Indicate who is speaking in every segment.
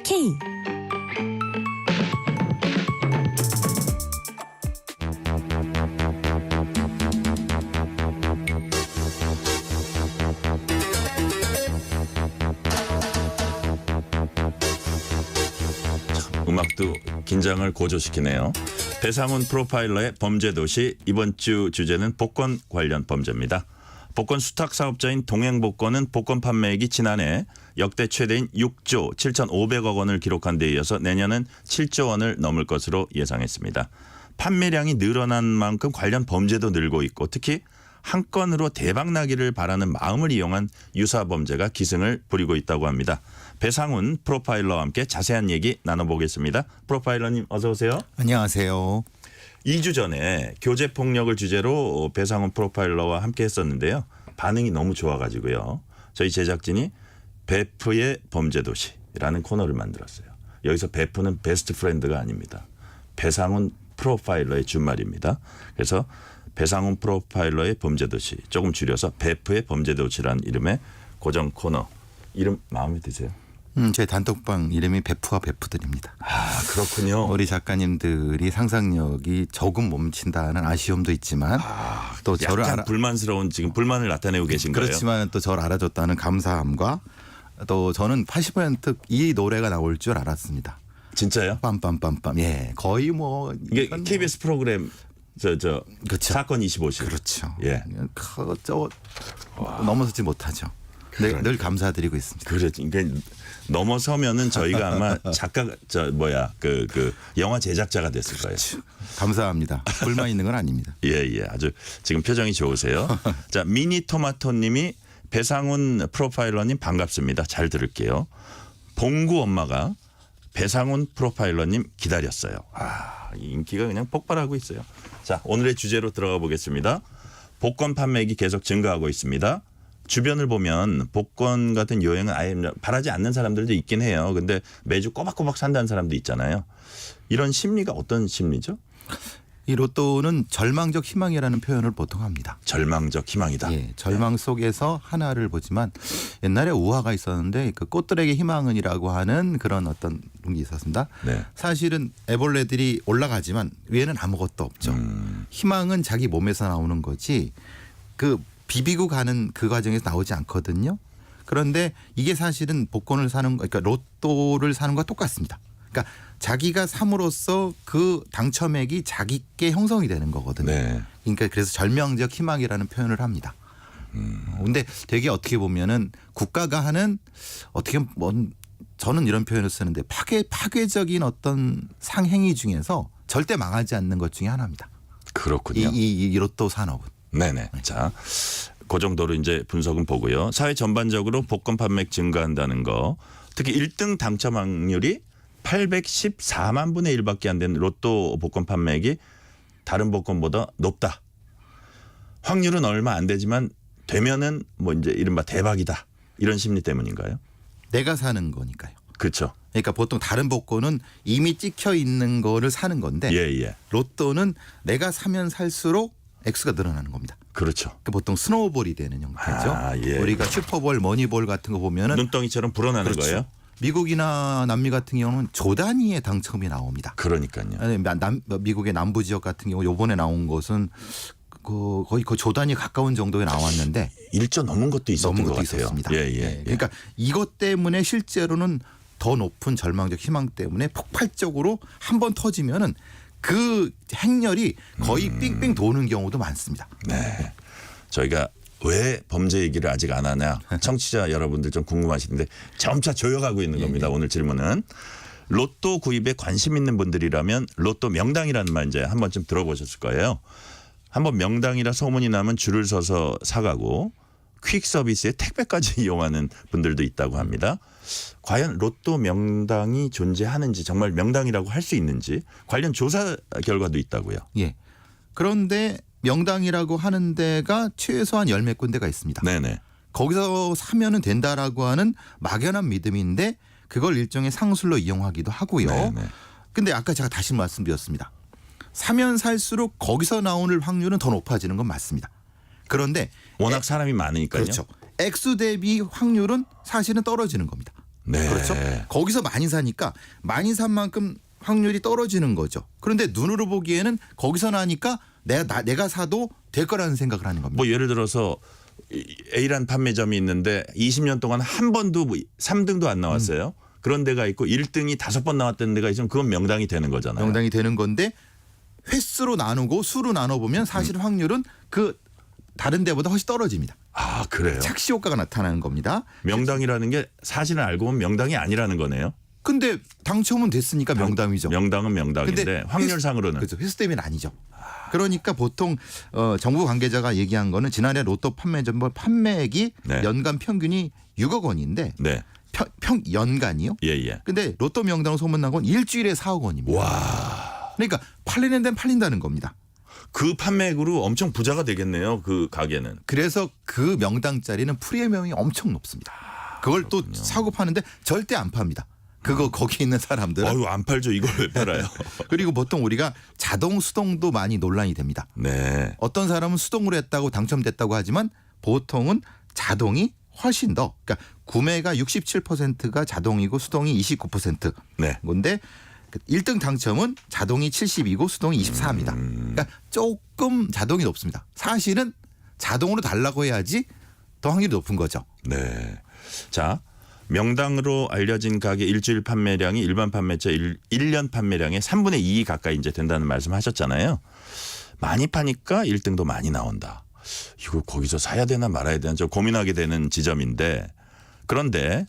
Speaker 1: K.
Speaker 2: 음악도 긴장을 고조시키네요. 배상훈 프로파일러의 범죄도시, 이번 주 주제는 복권 관련 범죄입니다. 복권 수탁 사업자인 동행복권은 복권 판매액이 지난해 역대 최대인 6조 7,500억 원을 기록한 데 이어서 내년은 7조 원을 넘을 것으로 예상했습니다. 판매량이 늘어난 만큼 관련 범죄도 늘고 있고, 특히 한 건으로 대박나기를 바라는 마음을 이용한 유사 범죄가 기승을 부리고 있다고 합니다. 배상훈 프로파일러와 함께 자세한 얘기 나눠보겠습니다. 프로파일러님 어서 오세요.
Speaker 3: 안녕하세요.
Speaker 2: 2주 전에 교제폭력을 주제로 배상훈 프로파일러와 함께 했었는데요. 반응이 너무 좋아가지고요. 저희 제작진이 베프의 범죄도시라는 코너를 만들었어요. 여기서 베프는 베스트 프렌드가 아닙니다. 배상훈 프로파일러의 준말입니다. 그래서 배상훈 프로파일러의 범죄도시, 조금 줄여서 베프의 범죄도시라는 이름의 고정 코너. 이름 마음에 드세요?
Speaker 3: 제 단톡방 이름이 베프와 베프들입니다.
Speaker 2: 아, 그렇군요.
Speaker 3: 우리 작가님들이 상상력이 조금 멈춘다는 아쉬움도 있지만 또 저를
Speaker 2: 약간 불만스러운 지금 불만을 나타내고 계신 거예요.
Speaker 3: 그렇지만 또 저를 알아줬다는 감사함과 또 저는 80%이 노래가 나올 줄 알았습니다.
Speaker 2: 진짜요?
Speaker 3: 빰빰빰빰. 예, 거의 뭐
Speaker 2: 이게 KBS 프로그램 그렇죠. 사건 25실.
Speaker 3: 그렇죠.
Speaker 2: 예.
Speaker 3: 저 넘어서지 못하죠. 늘 감사드리고 있습니다.
Speaker 2: 그렇죠. 그러니까 넘어서면은 저희가 아마 작가 그 영화 제작자가 됐을 거예요.
Speaker 3: 감사합니다. 불만 있는 건 아닙니다.
Speaker 2: 예. 아주 지금 표정이 좋으세요. 자, 미니토마토님이 배상훈 프로파일러님 반갑습니다. 잘 들을게요. 봉구 엄마가 배상훈 프로파일러님 기다렸어요. 아, 인기가 그냥 폭발하고 있어요. 자, 오늘의 주제로 들어가 보겠습니다. 복권 판매액이 계속 증가하고 있습니다. 주변을 보면 복권 같은 요행은 아예 바라지 않는 사람들도 있긴 해요. 근데 매주 꼬박꼬박 산다는 사람도 있잖아요. 이런 심리가 어떤 심리죠?
Speaker 3: 이 로또는 절망적 희망이라는 표현을 보통 합니다.
Speaker 2: 절망적 희망이다.
Speaker 3: 예, 절망 속에서 하나를 보지만 옛날에 우화가 있었는데 그 꽃들에게 희망은이라고 하는 그런 어떤 게 있었습니다.
Speaker 2: 네.
Speaker 3: 사실은 애벌레들이 올라가지만 위에는 아무것도 없죠. 희망은 자기 몸에서 나오는 거지 그 비비고 가는 그 과정에서 나오지 않거든요. 그런데 이게 사실은 복권을 사는 그러니까 로또를 사는 것과 똑같습니다. 그러니까 자기가 삼으로써 그 당첨액이 자기께 형성이 되는 거거든요.
Speaker 2: 네.
Speaker 3: 그러니까 그래서 절망적 희망이라는 표현을 합니다. 근데 되게 어떻게 보면은 국가가 하는 어떻게 저는 이런 표현을 쓰는데 파괴적인 어떤 상행위 중에서 절대 망하지 않는 것 중에 하나입니다.
Speaker 2: 그렇군요.
Speaker 3: 이 로또 산업은.
Speaker 2: 네네. 자, 그 정도로 이제 분석은 보고요. 사회 전반적으로 복권 판매액 증가한다는 거, 특히 1등 당첨 확률이 814만 분의 1밖에 안 되는 로또 복권 판매액이 다른 복권보다 높다. 확률은 얼마 안 되지만 되면은 뭐 이제 이른바 대박이다. 이런 심리 때문인가요?
Speaker 3: 내가 사는 거니까요.
Speaker 2: 그렇죠.
Speaker 3: 그러니까 보통 다른 복권은 이미 찍혀 있는 거를 사는 건데
Speaker 2: 예.
Speaker 3: 로또는 내가 사면 살수록 액수가 늘어나는 겁니다.
Speaker 2: 그렇죠.
Speaker 3: 그러니까 보통 스노우볼이 되는 형태죠.
Speaker 2: 아, 예.
Speaker 3: 우리가 슈퍼볼, 머니볼 같은 거 보면은
Speaker 2: 눈덩이처럼 불어나는
Speaker 3: 그렇죠.
Speaker 2: 거예요?
Speaker 3: 미국이나 남미 같은 경우는 조 단위의 당첨이 나옵니다.
Speaker 2: 그러니까요.
Speaker 3: 아니, 미국의 남부 지역 같은 경우 요번에 나온 것은 거의 그 조 단위에 가까운 정도에 나왔는데
Speaker 2: 1조 넘은 것도 있었던 것 같아요.
Speaker 3: 있었습니다.
Speaker 2: 예.
Speaker 3: 그러니까 이것 때문에 실제로는 더 높은 절망적 희망 때문에 폭발적으로 한 번 터지면은 그 행렬이 거의 삥삥 도는 경우도 많습니다.
Speaker 2: 네. 저희가 왜 범죄 얘기를 아직 안 하냐, 청취자 여러분들 좀 궁금하신데 점차 조여가고 있는 겁니다. 오늘 질문은 로또 구입에 관심 있는 분들이라면 로또 명당이라는 말 이제 한 번쯤 들어보셨을 거예요. 한번 명당이라 소문이 나면 줄을 서서 사가고 퀵 서비스에 택배까지 이용하는 분들도 있다고 합니다. 과연 로또 명당이 존재하는지, 정말 명당이라고 할 수 있는지 관련 조사 결과도 있다고요.
Speaker 3: 예. 그런데 명당이라고 하는 데가 최소한 10몇 군데가 있습니다.
Speaker 2: 네네.
Speaker 3: 거기서 사면은 된다라고 하는 막연한 믿음인데 그걸 일종의 상술로 이용하기도 하고요.
Speaker 2: 네네.
Speaker 3: 근데 아까 제가 다시 말씀드렸습니다. 사면 살수록 거기서 나오는 확률은 더 높아지는 건 맞습니다. 그런데
Speaker 2: 워낙 사람이 많으니까요.
Speaker 3: 그렇죠. 액수 대비 확률은 사실은 떨어지는 겁니다.
Speaker 2: 네.
Speaker 3: 그렇죠? 거기서 많이 사니까 많이 산 만큼 확률이 떨어지는 거죠. 그런데 눈으로 보기에는 거기서 나니까 내가 사도 될 거라는 생각을 하는 겁니다.
Speaker 2: 뭐 예를 들어서 A란 판매점이 있는데 20년 동안 한 번도 3등도 안 나왔어요. 그런 데가 있고 1등이 5번 나왔던 데가 있으면 그건 명당이 되는 거잖아요.
Speaker 3: 명당이 되는 건데 횟수로 나누고 수로 나눠보면 사실 확률은 그 다른 데보다 훨씬 떨어집니다.
Speaker 2: 아, 그래요?
Speaker 3: 착시 효과가 나타나는 겁니다.
Speaker 2: 명당이라는 게 사실은 알고 보면 명당이 아니라는 거네요.
Speaker 3: 근데 당첨은 됐으니까 명당이죠.
Speaker 2: 명당은 명당인데
Speaker 3: 근데
Speaker 2: 확률상으로는.
Speaker 3: 그렇죠. 횟수 때문에 아니죠. 그러니까 보통 정부 관계자가 얘기한 거는 지난해 로또 판매점 판매액이
Speaker 2: 네.
Speaker 3: 연간 평균이 6억 원인데
Speaker 2: 네.
Speaker 3: 연간이요?
Speaker 2: 예, 예.
Speaker 3: 근데 로또 명당으로 소문난 건 일주일에 4억 원입니다.
Speaker 2: 와.
Speaker 3: 그러니까 팔리는 데는 팔린다는 겁니다.
Speaker 2: 그 판매액으로 엄청 부자가 되겠네요. 그 가게는.
Speaker 3: 그래서 그 명당짜리는 프리미엄이 엄청 높습니다. 그걸 또 사고 파는데 절대 안 팝니다. 그거 거기 있는 사람들은.
Speaker 2: 어유 안 팔죠. 이걸 왜 팔아요?
Speaker 3: 그리고 보통 우리가 자동 수동도 많이 논란이 됩니다.
Speaker 2: 네.
Speaker 3: 어떤 사람은 수동으로 했다고 당첨됐다고 하지만 보통은 자동이 훨씬 더 그러니까 구매가 67%가 자동이고 수동이 29%
Speaker 2: 네.
Speaker 3: 건데 1등 당첨은 자동이 70이고 수동이 24입니다. 그러니까 조금 자동이 높습니다. 사실은 자동으로 달라고 해야지 더 확률이 높은 거죠.
Speaker 2: 네. 자, 명당으로 알려진 가게 일주일 판매량이 일반 판매처 1년 판매량의 3분의 2 가까이 이제 된다는 말씀하셨잖아요. 많이 파니까 1등도 많이 나온다. 이거 거기서 사야 되나 말아야 되나 좀 고민하게 되는 지점인데 그런데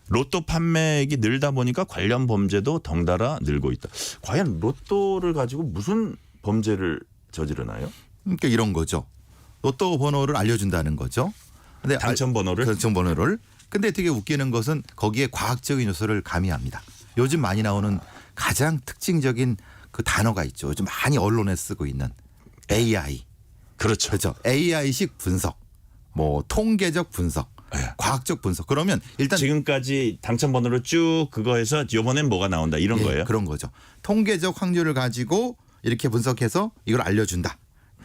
Speaker 2: 로또 판매액이 늘다 보니까 관련 범죄도 덩달아 늘고 있다. 과연 로또를 가지고 무슨 범죄를 저지르나요?
Speaker 3: 그러니까 이런 거죠. 로또 번호를 알려준다는 거죠. 근데
Speaker 2: 당첨 번호를?
Speaker 3: 당첨 번호를. 근데 되게 웃기는 것은 거기에 과학적인 요소를 가미합니다. 요즘 많이 나오는 가장 특징적인 그 단어가 있죠. 요즘 많이 언론에 쓰고 있는 AI.
Speaker 2: 그렇죠.
Speaker 3: 그렇죠. AI식 분석, 뭐 통계적 분석,
Speaker 2: 네.
Speaker 3: 과학적 분석. 그러면 일단
Speaker 2: 지금까지 당첨 번호를 쭉 그거해서 이번엔 뭐가 나온다 이런
Speaker 3: 예,
Speaker 2: 거예요?
Speaker 3: 그런 거죠. 통계적 확률을 가지고 이렇게 분석해서 이걸 알려준다.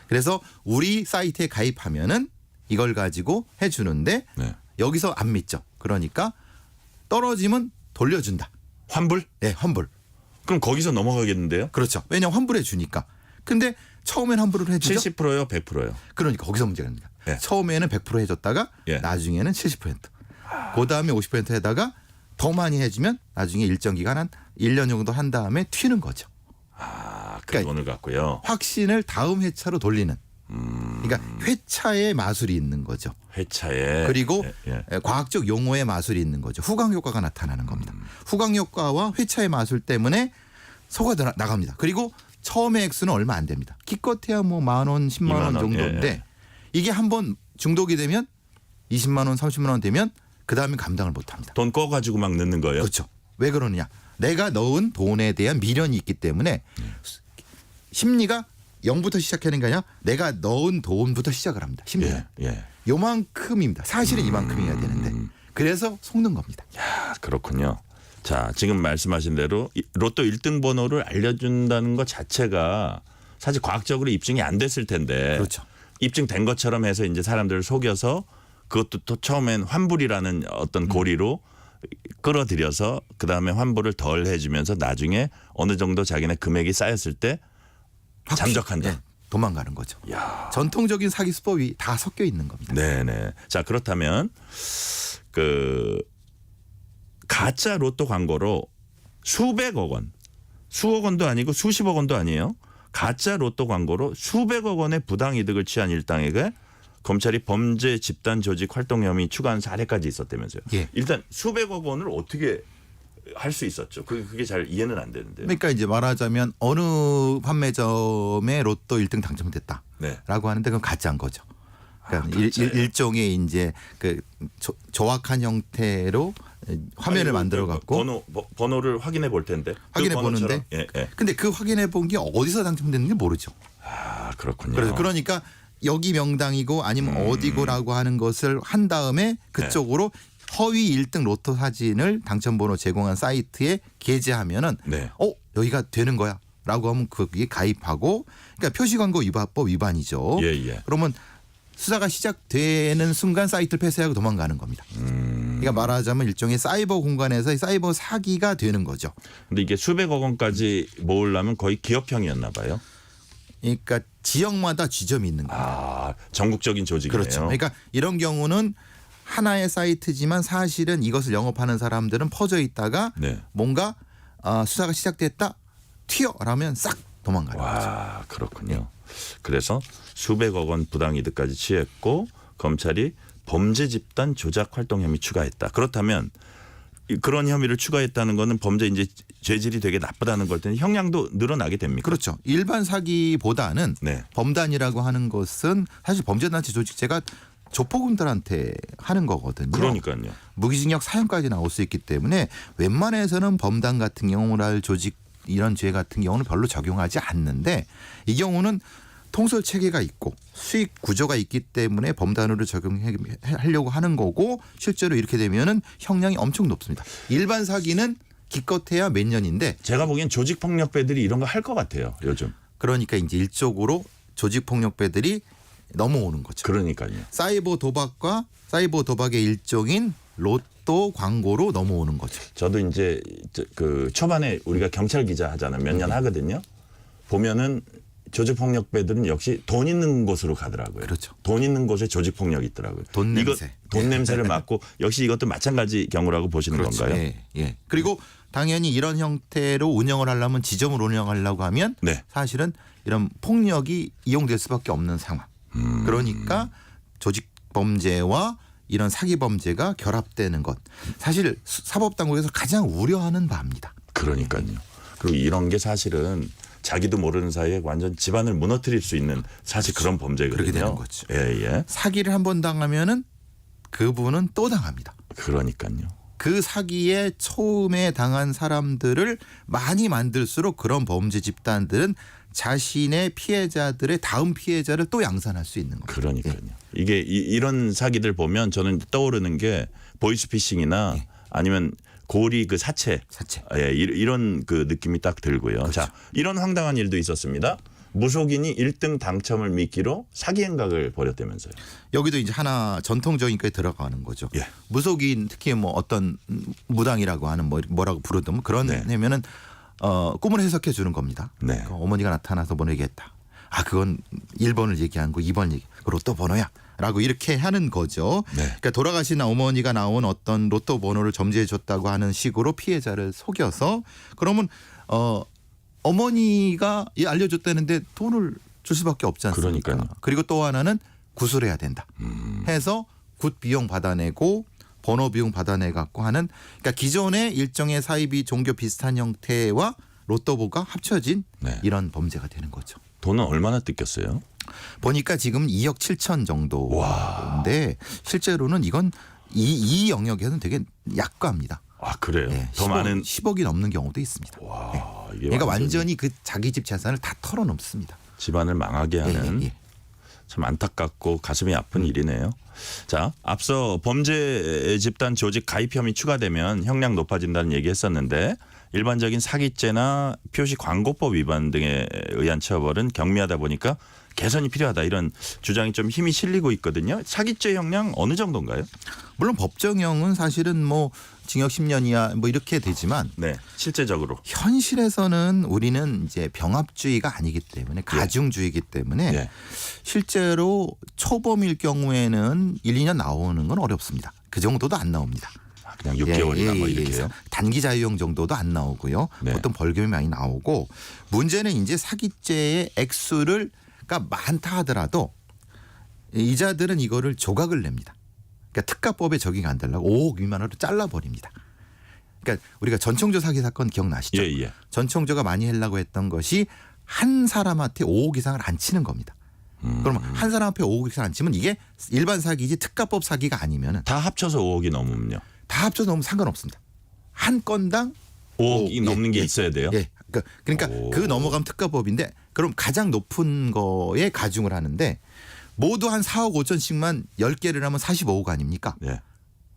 Speaker 3: 그래서 우리 사이트에 가입하면은 이걸 가지고 해주는데
Speaker 2: 네.
Speaker 3: 여기서 안 믿죠. 그러니까 떨어지면 돌려준다.
Speaker 2: 환불?
Speaker 3: 네, 환불.
Speaker 2: 그럼 거기서 넘어가겠는데요?
Speaker 3: 그렇죠. 왜냐하면 환불해 주니까. 근데 처음엔 환불을 해주죠.
Speaker 2: 70%요, 100%요?
Speaker 3: 그러니까 거기서 문제가 됩니다.
Speaker 2: 예.
Speaker 3: 처음에는 100% 해줬다가
Speaker 2: 예.
Speaker 3: 나중에는 70%. 그 다음에 50% 해다가 더 많이 해주면 나중에 일정 기간 한 1년 정도 한 다음에 튀는 거죠.
Speaker 2: 아, 그
Speaker 3: 그러니까
Speaker 2: 돈을 갖고요.
Speaker 3: 확신을 다음 회차로 돌리는. 그러니까 회차의 마술이 있는 거죠.
Speaker 2: 회차에.
Speaker 3: 그리고
Speaker 2: 예, 예.
Speaker 3: 과학적 용어의 마술이 있는 거죠. 후광 효과가 나타나는 겁니다. 후광 효과와 회차의 마술 때문에 속아 나갑니다. 그리고 처음에 액수는 얼마 안 됩니다. 기껏해야 뭐 10,000원, 10만 원
Speaker 2: 2만 원,
Speaker 3: 정도인데
Speaker 2: 예, 예.
Speaker 3: 이게 한번 중독이 되면 20만 원, 30만 원 되면 그다음에 감당을 못 합니다.
Speaker 2: 돈 꺼가지고 막 넣는 거예요?
Speaker 3: 그렇죠. 왜 그러느냐? 내가 넣은 돈에 대한 미련이 있기 때문에 심리가 0부터 시작하는 게 아니라 내가 넣은 돈부터 시작을 합니다. 심리는.
Speaker 2: 예, 예.
Speaker 3: 요만큼입니다. 사실은 이만큼이어야 되는데. 그래서 속는 겁니다.
Speaker 2: 아, 그렇군요. 자, 지금 말씀하신 대로 로또 1등 번호를 알려준다는 것 자체가 사실 과학적으로 입증이 안 됐을 텐데.
Speaker 3: 그렇죠.
Speaker 2: 입증된 것처럼 해서 이제 사람들을 속여서 그것도 또 처음엔 환불이라는 어떤 고리로 끌어들여서 그다음에 환불을 덜 해주면서 나중에 어느 정도 자기네 금액이 쌓였을 때 잠적한다.
Speaker 3: 네, 도망가는 거죠.
Speaker 2: 야.
Speaker 3: 전통적인 사기 수법이 다 섞여 있는 겁니다.
Speaker 2: 네네. 자, 그렇다면 그 가짜 로또 광고로 수백억 원, 수억 원도 아니고 수십억 원도 아니에요. 가짜 로또 광고로 수백억 원의 부당 이득을 취한 일당에게 검찰이 범죄 집단 조직 활동 혐의 추가한 사례까지 있었다면서요.
Speaker 3: 예.
Speaker 2: 일단 수백억 원을 어떻게 할 수 있었죠? 그게 잘 이해는 안 되는데요.
Speaker 3: 그러니까 이제 말하자면 어느 판매점에 로또 1등 당첨됐다라고
Speaker 2: 네.
Speaker 3: 하는데 그건 가짜인 거죠. 그러니까
Speaker 2: 가짜예요.
Speaker 3: 일종의 이제 그 조악한 형태로 화면을 만들어 갖고
Speaker 2: 번호를 확인해 볼 텐데.
Speaker 3: 확인해
Speaker 2: 그 번호처럼.
Speaker 3: 보는데
Speaker 2: 예, 예.
Speaker 3: 근데 그 확인해 본 게 어디서 당첨됐는지 모르죠.
Speaker 2: 아, 그렇군요.
Speaker 3: 그래서 그러니까 여기 명당이고 아니면 어디고라고 하는 것을 한 다음에 그쪽으로 허위 1등 로또 사진을 당첨번호 제공한 사이트에 게재하면은
Speaker 2: 네.
Speaker 3: 여기가 되는 거야라고 하면 거기에 가입하고 그러니까 표시광고 위반법 위반이죠.
Speaker 2: 예, 예.
Speaker 3: 그러면 수사가 시작되는 순간 사이트를 폐쇄하고 도망가는 겁니다. 그러니까 말하자면 일종의 사이버 공간에서의 사이버 사기가 되는 거죠.
Speaker 2: 근데 이게 수백억 원까지 모으려면 거의 기업형이었나 봐요.
Speaker 3: 그러니까 지역마다 지점이 있는 거예요.
Speaker 2: 아, 전국적인 조직이네요.
Speaker 3: 그렇죠. 그러니까 이런 경우는 하나의 사이트지만 사실은 이것을 영업하는 사람들은 퍼져 있다가
Speaker 2: 네.
Speaker 3: 뭔가 수사가 시작됐다 튀어라면 싹 도망가는 거죠.
Speaker 2: 와, 그렇군요. 그래서 수백억 원 부당이득까지 취했고 검찰이 범죄 집단 조작 활동 혐의 추가했다. 그렇다면 그런 혐의를 추가했다는 거는 범죄 이제 죄질이 되게 나쁘다는 걸 때는 형량도 늘어나게 됩니까?
Speaker 3: 그렇죠. 일반 사기보다는
Speaker 2: 네.
Speaker 3: 범단이라고 하는 것은 사실 범죄단체 조직죄가 조폭군들한테 하는 거거든요.
Speaker 2: 그러니까요.
Speaker 3: 무기징역 사형까지 나올 수 있기 때문에 웬만해서는 범단 같은 경우를 할 조직 이런 죄 같은 경우는 별로 적용하지 않는데 이 경우는 통솔 체계가 있고 수익 구조가 있기 때문에 범단으로 적용하려고 하는 거고 실제로 이렇게 되면은 형량이 엄청 높습니다. 일반 사기는 기껏해야 몇 년인데
Speaker 2: 제가 보기엔 조직폭력배들이 이런 거 할 것 같아요. 요즘.
Speaker 3: 그러니까 이제 일적으로 조직폭력배들이 넘어오는 거죠.
Speaker 2: 그러니까요.
Speaker 3: 사이버 도박과 사이버 도박의 일종인 로또 광고로 넘어오는 거죠.
Speaker 2: 저도 이제 그 초반에 우리가 경찰 기자 하잖아요. 몇 년 하거든요. 보면은 조직폭력배들은 역시 돈 있는 곳으로 가더라고요.
Speaker 3: 그렇죠.
Speaker 2: 돈 있는 곳에 조직폭력이 있더라고요.
Speaker 3: 돈 냄새.
Speaker 2: 돈 냄새를 맡고 역시 이것도 마찬가지 경우라고 보시는
Speaker 3: 그렇죠.
Speaker 2: 건가요?
Speaker 3: 예, 예. 그리고 당연히 이런 형태로 운영을 하려면 지점을 운영하려고 하면
Speaker 2: 네.
Speaker 3: 사실은 이런 폭력이 이용될 수밖에 없는 상황. 그러니까 조직 범죄와 이런 사기 범죄가 결합되는 것. 사실 사법당국에서 가장 우려하는 바입니다.
Speaker 2: 그러니까요. 그리고 이런 게 사실은 자기도 모르는 사이에 완전 집안을 무너뜨릴 수 있는 사실 그런 범죄거든요.
Speaker 3: 그렇게 되는 거죠.
Speaker 2: 예, 예.
Speaker 3: 사기를 한 번 당하면은 그분은 또 당합니다.
Speaker 2: 그러니까요.
Speaker 3: 그 사기에 처음에 당한 사람들을 많이 만들수록 그런 범죄 집단들은 자신의 피해자들의 다음 피해자를 또 양산할 수 있는 거죠.
Speaker 2: 그러니까요. 이게 이런 사기들 보면 저는 떠오르는 게 보이스피싱이나 아니면 고리 그 사채. 예, 이런 그 느낌이 딱 들고요.
Speaker 3: 그렇죠.
Speaker 2: 자, 이런 황당한 일도 있었습니다. 무속인이 1등 당첨을 미끼로 사기 행각을 벌였다면서요.
Speaker 3: 여기도 이제 하나 전통적인 게 들어가는 거죠.
Speaker 2: 예.
Speaker 3: 무속인 특히 뭐 어떤 무당이라고 하는 뭐라고 부르든 그런
Speaker 2: 네.
Speaker 3: 해면은 꿈을 해석해 주는 겁니다.
Speaker 2: 네.
Speaker 3: 어머니가 나타나서 뭐 얘기했다. 아 그건 1번을 얘기한 거 2번 얘기. 그 로또 번호야. 라고 이렇게 하는 거죠.
Speaker 2: 네.
Speaker 3: 그러니까 돌아가신 어머니가 나온 어떤 로또 번호를 점지해 줬다고 하는 식으로 피해자를 속여서 그러면 어머니가 알려줬다는데 돈을 줄 수밖에 없지 않습니까?
Speaker 2: 그러니까요.
Speaker 3: 그리고 또 하나는 구술해야 된다. 해서 굿 비용 받아내고 번호 비용 받아내 갖고 하는 그러니까 기존의 일정의 사이비 종교 비슷한 형태와 로또보가 합쳐진
Speaker 2: 네.
Speaker 3: 이런 범죄가 되는 거죠.
Speaker 2: 돈은 얼마나 뜯겼어요?
Speaker 3: 보니까 지금 2억 7천 정도인데 실제로는 이건 이 영역에서는 되게 약가입니다.
Speaker 2: 아, 그래요?
Speaker 3: 네,
Speaker 2: 더 많은
Speaker 3: 10억이 넘는 경우도 있습니다.
Speaker 2: 와,
Speaker 3: 네.
Speaker 2: 이게
Speaker 3: 그러니까 완전히 그 자기 집 재산을 다 털어놓습니다.
Speaker 2: 집안을 망하게 하는
Speaker 3: 예.
Speaker 2: 참 안타깝고 가슴이 아픈 일이네요. 자, 앞서 범죄 집단 조직 가입 혐의 추가되면 형량 높아진다는 얘기했었는데 일반적인 사기죄나 표시 광고법 위반 등에 의한 처벌은 경미하다 보니까 개선이 필요하다 이런 주장이 좀 힘이 실리고 있거든요. 사기죄 형량 어느 정도인가요?
Speaker 3: 물론 법정형은 사실은 뭐 징역 10년 이하 뭐 이렇게 되지만
Speaker 2: 네, 실제적으로.
Speaker 3: 현실에서는 우리는 이제 병합주의가 아니기 때문에 가중주의이기 때문에
Speaker 2: 예.
Speaker 3: 실제로 초범일 경우에는 1, 2년 나오는 건 어렵습니다. 그 정도도 안 나옵니다.
Speaker 2: 그냥 6개월이나 뭐 이렇게요.
Speaker 3: 단기 자유형 정도도 안 나오고요.
Speaker 2: 네.
Speaker 3: 보통 벌금이 많이 나오고 문제는 이제 사기죄의 액수를 그러니까 많다 하더라도 이자들은 이거를 조각을 냅니다. 그러니까 특가법에 적용 안 되려고 5억 미만으로 잘라버립니다. 그러니까 우리가 전총조 사기 사건 기억나시죠?
Speaker 2: 예, 예.
Speaker 3: 전총조가 많이 하려고 했던 것이 한 사람한테 5억 이상을 안 치는 겁니다. 그러면 한 사람 앞에 5억 이상 안 치면 이게 일반 사기지 특가법 사기가 아니면은
Speaker 2: 다 합쳐서 5억이 넘으면요.
Speaker 3: 다 합쳐서 너무 상관없습니다. 한 건당
Speaker 2: 5억이 넘는 게 있어야 돼요.
Speaker 3: 예. 그러니까
Speaker 2: 오.
Speaker 3: 그 넘어가면 특가법인데 그럼 가장 높은 거에 가중을 하는데 모두 한 4억 5천씩만 10개를 하면 45억 아닙니까?
Speaker 2: 예.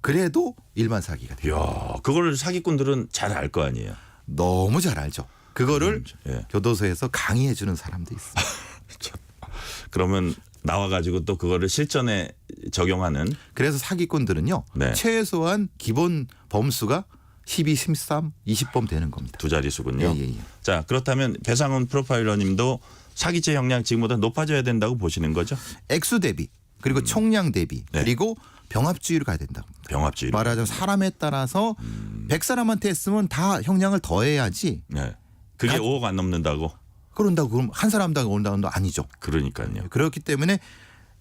Speaker 3: 그래도 일반 사기가 돼요.
Speaker 2: 이야, 그걸 사기꾼들은 잘 알 거 아니에요.
Speaker 3: 너무 잘 알죠. 그거를
Speaker 2: 예.
Speaker 3: 교도소에서 강의해 주는 사람도 있어요.
Speaker 2: 그러면 나와가지고 또 그거를 실전에 적용하는.
Speaker 3: 그래서 사기꾼들은요.
Speaker 2: 네.
Speaker 3: 최소한 기본 범수가 12, 13, 20범 되는 겁니다.
Speaker 2: 두 자릿수군요.
Speaker 3: 예.
Speaker 2: 자, 그렇다면 배상훈 프로파일러님도 사기죄 형량 지금보다 높아져야 된다고 보시는 거죠?
Speaker 3: 액수 대비 그리고 총량 대비
Speaker 2: 네.
Speaker 3: 그리고 병합주의로 가야 된다고.
Speaker 2: 병합주의.
Speaker 3: 말하자면 사람에 따라서 100사람한테 했으면 다 형량을 더해야지.
Speaker 2: 네. 그게 5억 안 넘는다고?
Speaker 3: 그런다고 그럼 한 사람당 온다는 건 아니죠.
Speaker 2: 그러니까요.
Speaker 3: 그렇기 때문에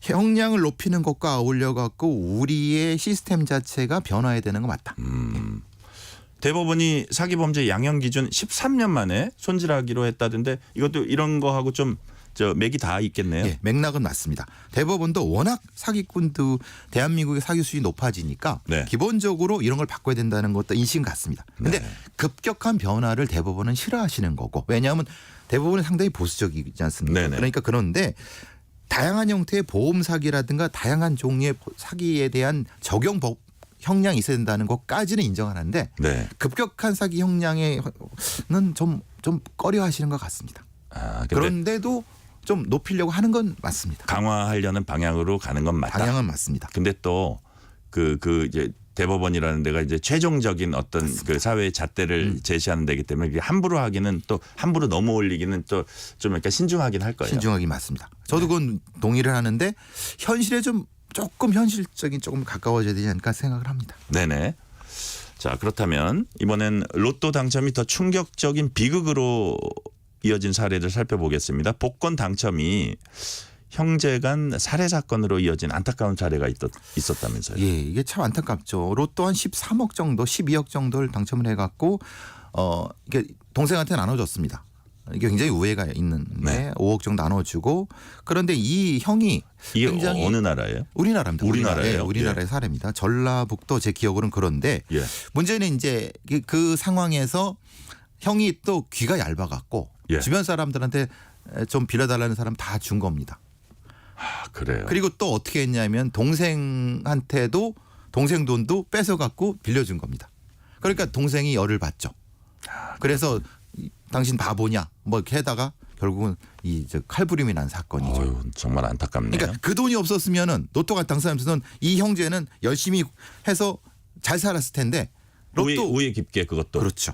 Speaker 3: 형량을 높이는 것과 어울려 갖고 우리의 시스템 자체가 변화해야 되는 거 맞다.
Speaker 2: 대법원이 사기범죄 양형 기준 13년 만에 손질하기로 했다던데 이것도 이런 거하고 좀 맥이 다 있겠네요.
Speaker 3: 예, 맥락은 맞습니다. 대법원도 워낙 사기꾼도 대한민국의 사기 수준이 높아지니까
Speaker 2: 네.
Speaker 3: 기본적으로 이런 걸 바꿔야 된다는 것도 인식 같습니다. 그런데
Speaker 2: 네.
Speaker 3: 급격한 변화를 대법원은 싫어하시는 거고 왜냐하면 대법원은 상당히 보수적이지 않습니까?
Speaker 2: 네네.
Speaker 3: 그러니까 그런데 다양한 형태의 보험 사기라든가 다양한 종류의 사기에 대한 적용 법 형량이 있어야 된다는 것까지는 인정하는데
Speaker 2: 네.
Speaker 3: 급격한 사기 형량에는 좀 꺼려하시는 것 같습니다.
Speaker 2: 아, 근데
Speaker 3: 그런데도 좀 높이려고 하는 건 맞습니다.
Speaker 2: 강화하려는 방향으로 가는 건 맞다.
Speaker 3: 방향은 맞습니다.
Speaker 2: 근데 또 그 이제 대법원이라는 데가 이제 최종적인 어떤 그 사회의 잣대를 제시하는 데이기 때문에 이게 함부로 하기는 또 함부로 넘어 올리기는 또 좀 약간 신중하긴 할 거예요.
Speaker 3: 신중하기 맞습니다. 저도 그건 동의를 하는데 현실에 조금 현실적인 조금 가까워져야 되지 않을까 생각을 합니다.
Speaker 2: 네네. 자, 그렇다면 이번엔 로또 당첨이 더 충격적인 비극으로 이어진 사례를 살펴보겠습니다. 복권 당첨이 형제 간 살해 사건으로 이어진 안타까운 사례가 있었다면서요.
Speaker 3: 예, 이게 참 안타깝죠. 로또 한 13억 정도, 12억 정도를 당첨을 해갖고 이게 동생한테 나눠줬습니다. 이게 굉장히 우애가 있는데
Speaker 2: 네.
Speaker 3: 5억 정도 나눠주고 그런데 이 형이
Speaker 2: 이게
Speaker 3: 굉장히
Speaker 2: 어느 나라예요?
Speaker 3: 우리나라입니다.
Speaker 2: 우리나라예요?
Speaker 3: 우리나라의
Speaker 2: 예.
Speaker 3: 사례입니다. 전라북도 제 기억으로는 그런데
Speaker 2: 예.
Speaker 3: 문제는 이제 그 상황에서 형이 또 귀가 얇아갖고
Speaker 2: 예.
Speaker 3: 주변 사람들한테 좀 빌려달라는 사람 다 준 겁니다.
Speaker 2: 아, 그래요.
Speaker 3: 그리고 또 어떻게 했냐면 동생한테도 동생 돈도 뺏어갖고 빌려준 겁니다. 그러니까 동생이 열을 받죠. 그래서 당신 바보냐 뭐 이렇게 하다가 결국은 이 칼부림이 난 사건이죠.
Speaker 2: 어휴, 정말 안타깝네요.
Speaker 3: 그러니까 그 돈이 없었으면은 로또가 당사자는 이 형제는 열심히 해서 잘 살았을 텐데 로또
Speaker 2: 우애 깊게 그것도.
Speaker 3: 그렇죠.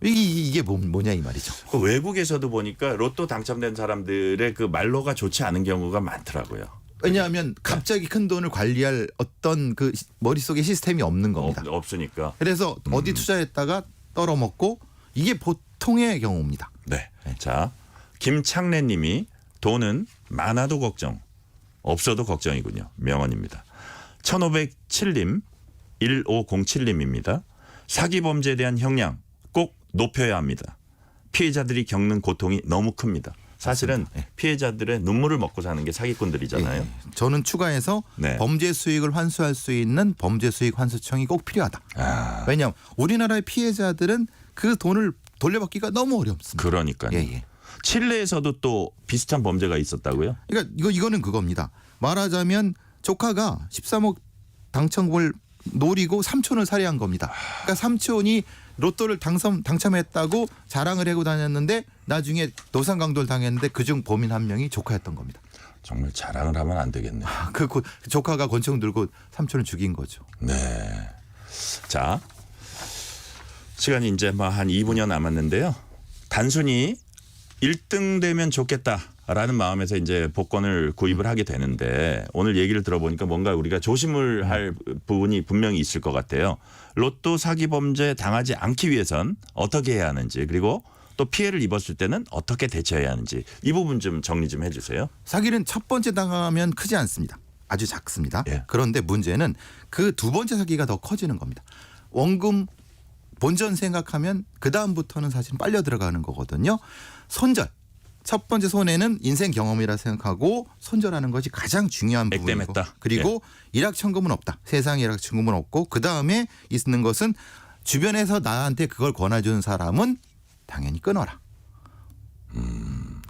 Speaker 3: 이게 뭐냐 이 말이죠.
Speaker 2: 그 외국에서도 보니까 로또 당첨된 사람들의 그 말로가 좋지 않은 경우가 많더라고요.
Speaker 3: 왜냐하면 갑자기 큰 돈을 관리할 어떤 그 머릿속에 시스템이 없는 겁니다.
Speaker 2: 없으니까.
Speaker 3: 그래서 어디 투자했다가 떨어먹고 이게 보통의 경우입니다.
Speaker 2: 네. 자, 김창래 님이 돈은 많아도 걱정, 없어도 걱정이군요. 명언입니다. 1507님, 1507님입니다. 사기 범죄에 대한 형량 꼭 높여야 합니다. 피해자들이 겪는 고통이 너무 큽니다. 사실은 피해자들의 눈물을 먹고 사는 게 사기꾼들이잖아요.
Speaker 3: 예. 저는 추가해서
Speaker 2: 네.
Speaker 3: 범죄 수익을 환수할 수 있는 범죄 수익 환수청이 꼭 필요하다. 왜냐하면 우리나라의 피해자들은 그 돈을 돌려받기가 너무 어렵습니다.
Speaker 2: 그러니까요.
Speaker 3: 예.
Speaker 2: 칠레에서도 또 비슷한 범죄가 있었다고요?
Speaker 3: 그러니까 이거는 그겁니다. 말하자면 조카가 13억 당첨을 노리고 삼촌을 살해한 겁니다. 그러니까 삼촌이 로또를 당첨했다고 자랑을 하고 다녔는데 나중에 노상강도를 당했는데 그중 범인 한 명이 조카였던 겁니다.
Speaker 2: 정말 자랑을 하면 안 되겠네요.
Speaker 3: 그 조카가 권총 들고 삼촌을 죽인 거죠.
Speaker 2: 네. 자, 시간이 이제 뭐 한 2분여 남았는데요. 단순히 1등 되면 좋겠다라는 마음에서 이제 복권을 구입을 하게 되는데 오늘 얘기를 들어보니까 뭔가 우리가 조심을 할 부분이 분명히 있을 것 같아요. 로또 사기 범죄 당하지 않기 위해선 어떻게 해야 하는지 그리고 또 피해를 입었을 때는 어떻게 대처해야 하는지 이 부분 좀 정리 좀 해주세요.
Speaker 3: 사기는 첫 번째 당하면 크지 않습니다. 아주 작습니다.
Speaker 2: 예.
Speaker 3: 그런데 문제는 그 두 번째 사기가 더 커지는 겁니다. 원금 본전 생각하면 그 다음부터는 사실 빨려 들어가는 거거든요. 손절. 첫 번째 손해는 인생 경험이라 생각하고 손절하는 것이 가장 중요한 부분이고
Speaker 2: 액땜했다.
Speaker 3: 그리고 일확천금은 없다. 세상에 일확천금은 없고 그다음에 있는 것은 주변에서 나한테 그걸 권해주는 사람은 당연히 끊어라.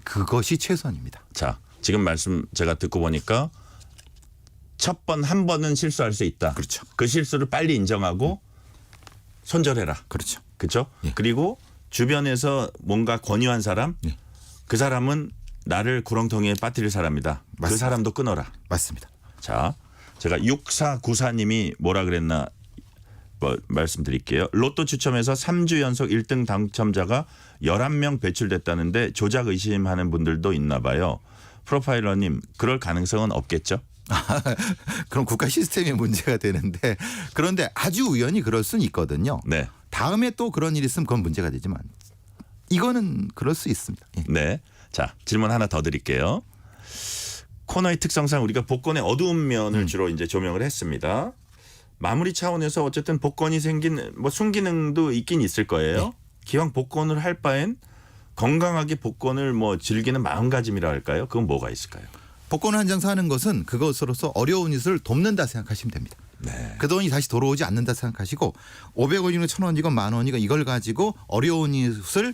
Speaker 3: 그것이 최선입니다.
Speaker 2: 자, 지금 말씀 제가 듣고 보니까 첫 번 한 번은 실수할 수 있다.
Speaker 3: 그렇죠.
Speaker 2: 그 실수를 빨리 인정하고 손절해라.
Speaker 3: 그렇죠.
Speaker 2: 그렇죠?
Speaker 3: 예.
Speaker 2: 그리고 주변에서 뭔가 권유한 사람
Speaker 3: 예.
Speaker 2: 그 사람은 나를 구렁텅이에 빠뜨릴 사람이다. 그
Speaker 3: 맞습니다.
Speaker 2: 사람도 끊어라.
Speaker 3: 맞습니다.
Speaker 2: 자, 제가 6494님이 뭐라 그랬나 말씀드릴게요. 로또 추첨에서 3주 연속 1등 당첨자가 11명 배출됐다는데 조작 의심하는 분들도 있나 봐요. 프로파일러님, 그럴 가능성은 없겠죠?
Speaker 3: 그럼 국가 시스템의 문제가 되는데 그런데 아주 우연히 그럴 수는 있거든요.
Speaker 2: 네.
Speaker 3: 다음에 또 그런 일이 있으면 그건 문제가 되지만 이거는 그럴 수 있습니다. 예.
Speaker 2: 네. 자, 질문 하나 더 드릴게요. 코너의 특성상 우리가 복권의 어두운 면을 주로 이제 조명을 했습니다. 마무리 차원에서 어쨌든 복권이 생긴 뭐 순기능도 있긴 있을 거예요.
Speaker 3: 네.
Speaker 2: 기왕 복권을 할 바엔 건강하게 복권을 뭐 즐기는 마음가짐이라 할까요? 그건 뭐가 있을까요?
Speaker 3: 복권 한 장 사는 것은 그것으로서 어려운 이웃을 돕는다 생각하시면 됩니다.
Speaker 2: 네.
Speaker 3: 그 돈이 다시 돌아오지 않는다 생각하시고 500원이건 1000원이건 만 원이건 이걸 가지고 어려운 이웃을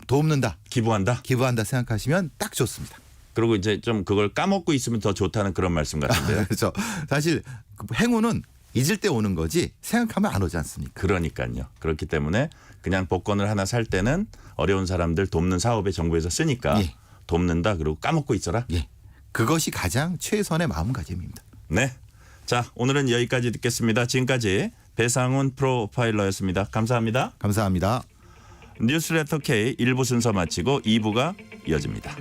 Speaker 3: 돕는다,
Speaker 2: 기부한다.
Speaker 3: 기부한다 생각하시면 딱 좋습니다.
Speaker 2: 그리고 이제 좀 그걸 까먹고 있으면 더 좋다는 그런 말씀 같은데요.
Speaker 3: 그렇죠. 사실 행운은 잊을 때 오는 거지 생각하면 안 오지 않습니까?
Speaker 2: 그러니까요. 그렇기 때문에 그냥 복권을 하나 살 때는 어려운 사람들 돕는 사업에 정부에서 쓰니까
Speaker 3: 예.
Speaker 2: 돕는다. 그리고 까먹고 있어라.
Speaker 3: 예, 그것이 가장 최선의 마음가짐입니다.
Speaker 2: 네. 자, 오늘은 여기까지 듣겠습니다. 지금까지 배상훈 프로파일러였습니다. 감사합니다.
Speaker 3: 감사합니다.
Speaker 2: 뉴스레터 K 1부 순서 마치고 2부가 이어집니다.